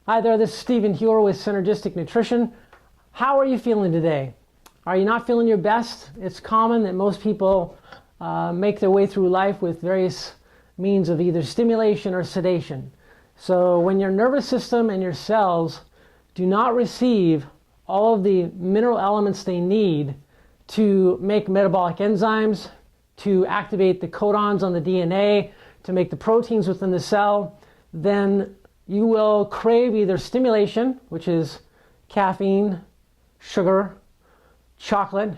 Hi there, this is Stephen Hewer with Synergistic Nutrition. How are you feeling today? Are you not feeling your best? It's common that most people make their way through life with various means of either stimulation or sedation. So when your nervous system and your cells do not receive all of the mineral elements they need to make metabolic enzymes, to activate the codons on the DNA, to make the proteins within the cell, then you will crave either stimulation, which is caffeine, sugar, chocolate,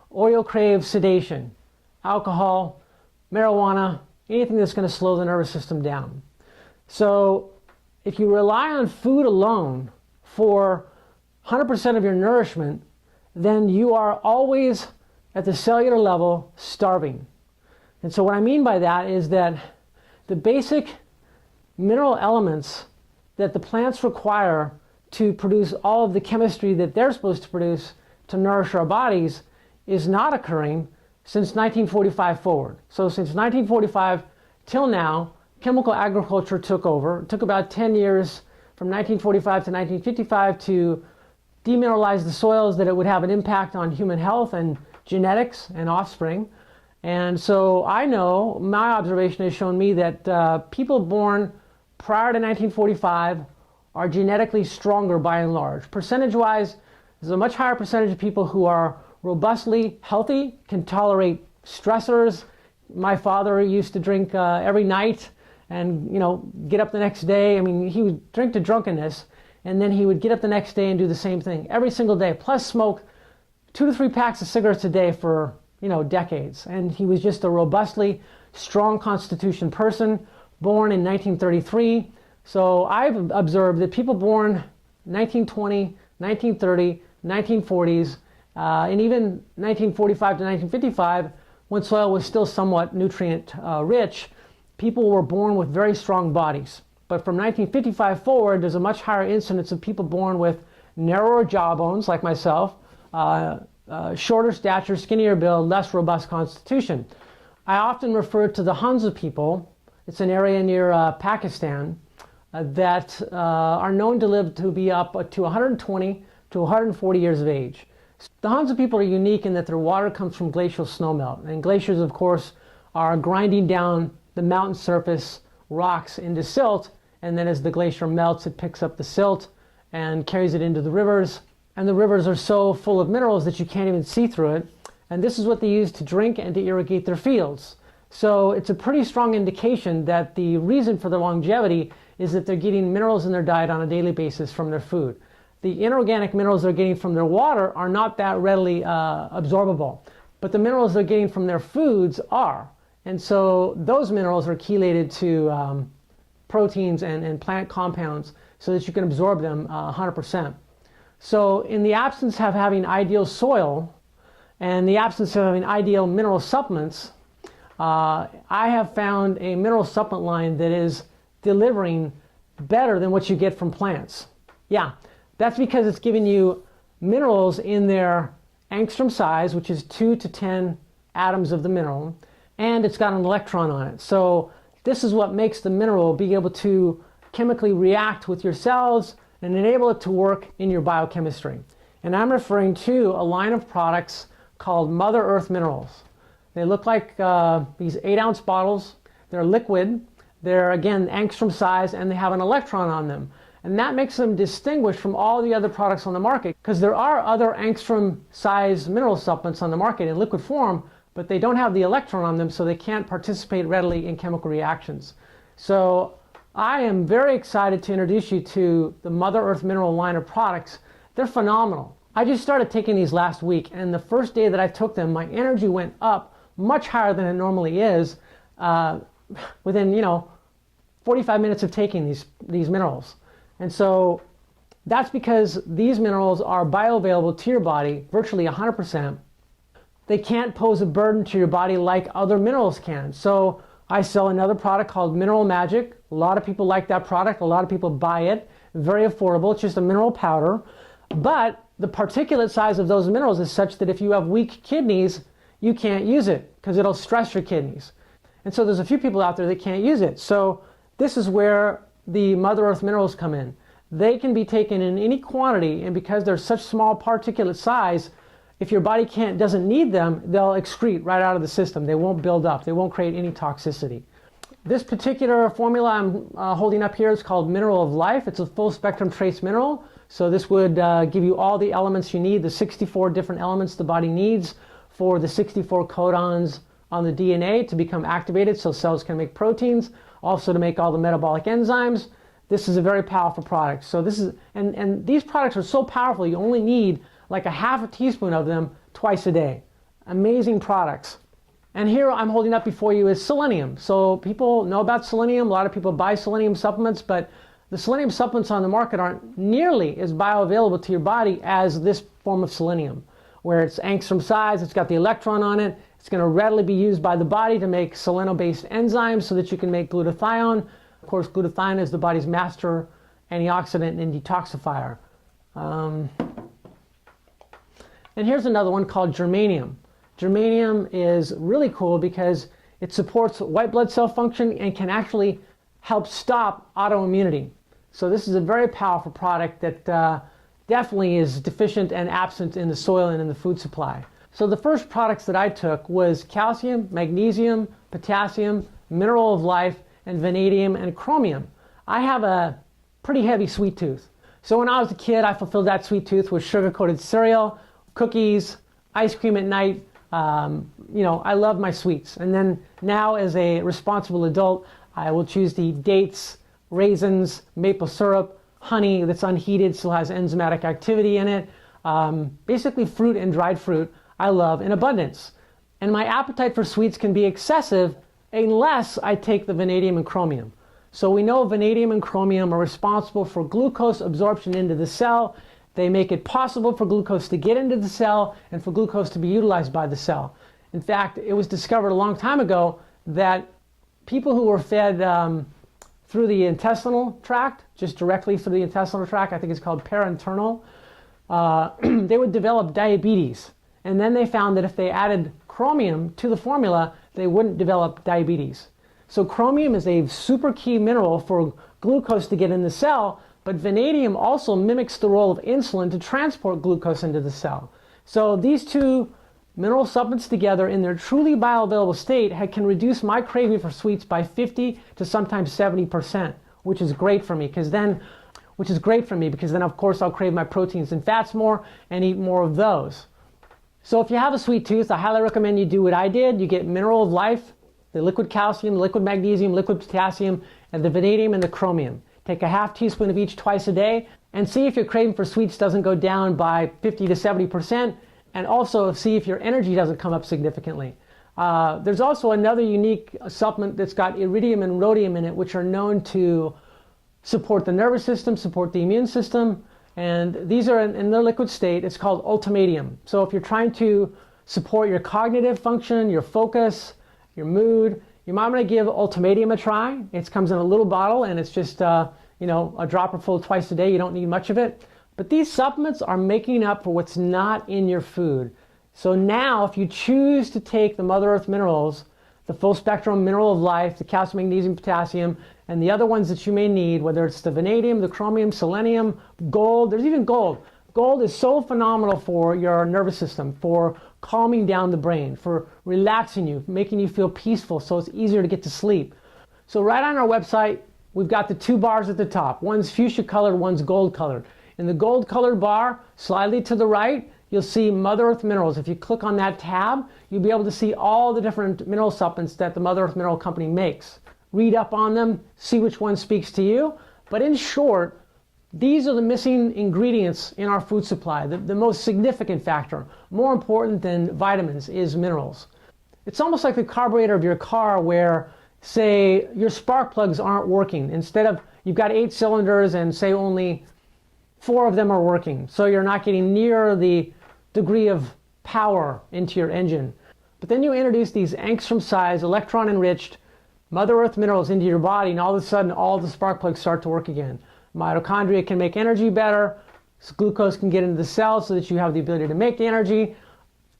or you'll crave sedation, alcohol, marijuana, anything that's going to slow the nervous system down. So if you rely on food alone for 100% of your nourishment, then you are always at the cellular level starving. And so what I mean by that is that the basic mineral elements that the plants require to produce all of the chemistry that they're supposed to produce to nourish our bodies is not occurring since 1945 forward. So since 1945 till now, chemical agriculture took over. It took about 10 years from 1945 to 1955 to demineralize the soils that it would have an impact on human health and genetics and offspring. And so I know, my observation has shown me that people born prior to 1945 are genetically stronger by and large. Percentage-wise, there's a much higher percentage of people who are robustly healthy, can tolerate stressors. My father used to drink every night and, get up the next day. I mean, he would drink to drunkenness, and then he would get up the next day and do the same thing every single day, plus smoke 2 to 3 packs of cigarettes a day for, decades. And he was just a robustly strong constitution person, born in 1933. So I've observed that people born 1920, 1930, 1940s, and even 1945 to 1955, when soil was still somewhat nutrient rich, people were born with very strong bodies. But from 1955 forward, there's a much higher incidence of people born with narrower jawbones, like myself, shorter stature, skinnier build, less robust constitution. I often refer to the Hunza people. It's an area near Pakistan that are known to live to be up to 120 to 140 years of age. The Hunza people are unique in that their water comes from glacial snowmelt. And glaciers, of course, are grinding down the mountain surface rocks into silt, and then as the glacier melts, it picks up the silt and carries it into the rivers. And the rivers are so full of minerals that you can't even see through it. And this is what they use to drink and to irrigate their fields. So it's a pretty strong indication that the reason for their longevity is that they're getting minerals in their diet on a daily basis from their food. The inorganic minerals they're getting from their water are not that readily absorbable, but the minerals they're getting from their foods are. And so those minerals are chelated to proteins and plant compounds so that you can absorb them 100%. So in the absence of having ideal soil and the absence of having ideal mineral supplements, I have found a mineral supplement line that is delivering better than what you get from plants. Yeah, that's because it's giving you minerals in their angstrom size, which is 2 to 10 atoms of the mineral, and it's got an electron on it. So this is what makes the mineral be able to chemically react with your cells and enable it to work in your biochemistry. And I'm referring to a line of products called Mother Earth Minerals. They look like these 8-ounce bottles. They're liquid. They're, again, angstrom size, and they have an electron on them. And that makes them distinguished from all the other products on the market, because there are other angstrom size mineral supplements on the market in liquid form, but they don't have the electron on them, so they can't participate readily in chemical reactions. So I am very excited to introduce you to the Mother Earth Mineral line of products. They're phenomenal. I just started taking these last week, and the first day that I took them, my energy went up much higher than it normally is within, 45 minutes of taking these minerals. And so that's because these minerals are bioavailable to your body, virtually 100%. They can't pose a burden to your body like other minerals can. So I sell another product called Mineral Magic. A lot of people like that product. A lot of people buy it. Very affordable. It's just a mineral powder. But the particulate size of those minerals is such that if you have weak kidneys, you can't use it because it'll stress your kidneys. And so there's a few people out there that can't use it. So this is where the Mother Earth minerals come in. they can be taken in any quantity, and because they're such small particulate size, if your body doesn't need them, they'll excrete right out of the system. They won't build up. They won't create any toxicity. This particular formula I'm holding up here is called Mineral of Life. It's a full spectrum trace mineral. So this would give you all the elements you need, the 64 different elements the body needs for the 64 codons on the DNA to become activated so cells can make proteins, also to make all the metabolic enzymes. This is a very powerful product. So this is, and these products are so powerful, you only need like a half a teaspoon of them twice a day. Amazing products. And here I'm holding up before you is selenium. So people know about selenium. A lot of people buy selenium supplements, but the selenium supplements on the market aren't nearly as bioavailable to your body as this form of selenium, where it's angstrom size, it's got the electron on it, it's going to readily be used by the body to make seleno-based enzymes so that you can make glutathione. Of course, glutathione is the body's master antioxidant and detoxifier. And here's another one called germanium. Germanium is really cool because it supports white blood cell function and can actually help stop autoimmunity. So this is a very powerful product that definitely is deficient and absent in the soil and in the food supply. So the first products that I took was calcium, magnesium, potassium, mineral of life, and vanadium and chromium. I have a pretty heavy sweet tooth. So when I was a kid, I fulfilled that sweet tooth with sugar-coated cereal, cookies, ice cream at night. I love my sweets. And then now as a responsible adult, I will choose the dates, raisins, maple syrup, honey that's unheated, still has enzymatic activity in it. Basically fruit and dried fruit I love in abundance. And my appetite for sweets can be excessive unless I take the vanadium and chromium. So we know vanadium and chromium are responsible for glucose absorption into the cell. They make it possible for glucose to get into the cell and for glucose to be utilized by the cell. In fact, it was discovered a long time ago that people who were fed through the intestinal tract, just directly through the intestinal tract, I think it's called parenteral, they would develop diabetes. And then they found that if they added chromium to the formula, they wouldn't develop diabetes. So chromium is a super key mineral for glucose to get in the cell, but vanadium also mimics the role of insulin to transport glucose into the cell. So these two mineral supplements together in their truly bioavailable state can reduce my craving for sweets by 50 to sometimes 70%, which is great for me because then of course I'll crave my proteins and fats more and eat more of those. So if you have a sweet tooth, I highly recommend you do what I did. You get Mineral of Life, the liquid calcium, liquid magnesium, liquid potassium, and the vanadium and the chromium. Take a half teaspoon of each twice a day and see if your craving for sweets doesn't go down by 50 to 70%, and also see if your energy doesn't come up significantly. There's also another unique supplement that's got Iridium and Rhodium in it, which are known to support the nervous system, support the immune system, and these are in their liquid state. It's called Ultimadium. So if you're trying to support your cognitive function, your focus, your mood, you might want to give Ultimadium a try. It comes in a little bottle and it's just a dropper full twice a day. You don't need much of it. But these supplements are making up for what's not in your food. So now if you choose to take the Mother Earth minerals, the full spectrum Mineral of Life, the calcium, magnesium, potassium, and the other ones that you may need, whether it's the vanadium, the chromium, selenium, gold, there's even gold. Gold is so phenomenal for your nervous system, for calming down the brain, for relaxing you, making you feel peaceful so it's easier to get to sleep. So right on our website, we've got the two bars at the top. One's fuchsia colored, one's gold colored. In the gold colored bar, slightly to the right, you'll see Mother Earth Minerals. If you click on that tab, you'll be able to see all the different mineral supplements that the Mother Earth Mineral Company makes. Read up on them, see which one speaks to you. But in short, these are the missing ingredients in our food supply. The most significant factor, more important than vitamins, is minerals. It's almost like the carburetor of your car where, say, your spark plugs aren't working. Instead of, you've got 8 cylinders and say only 4 of them are working. So you're not getting near the degree of power into your engine. But then you introduce these angstrom size, electron enriched Mother Earth minerals into your body, and all of a sudden all the spark plugs start to work again. Mitochondria can make energy better, so glucose can get into the cell so that you have the ability to make energy.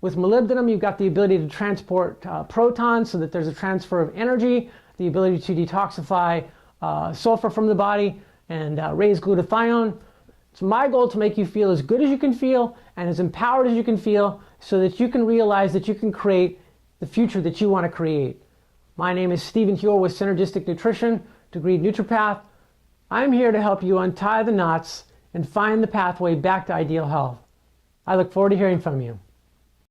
With molybdenum, you've got the ability to transport protons so that there's a transfer of energy, the ability to detoxify sulfur from the body. and raise glutathione. It's my goal to make you feel as good as you can feel and as empowered as you can feel so that you can realize that you can create the future that you want to create. My name is Stephen Huor with Synergistic Nutrition, Degreed Nutripath. I'm here to help you untie the knots and find the pathway back to ideal health. I look forward to hearing from you.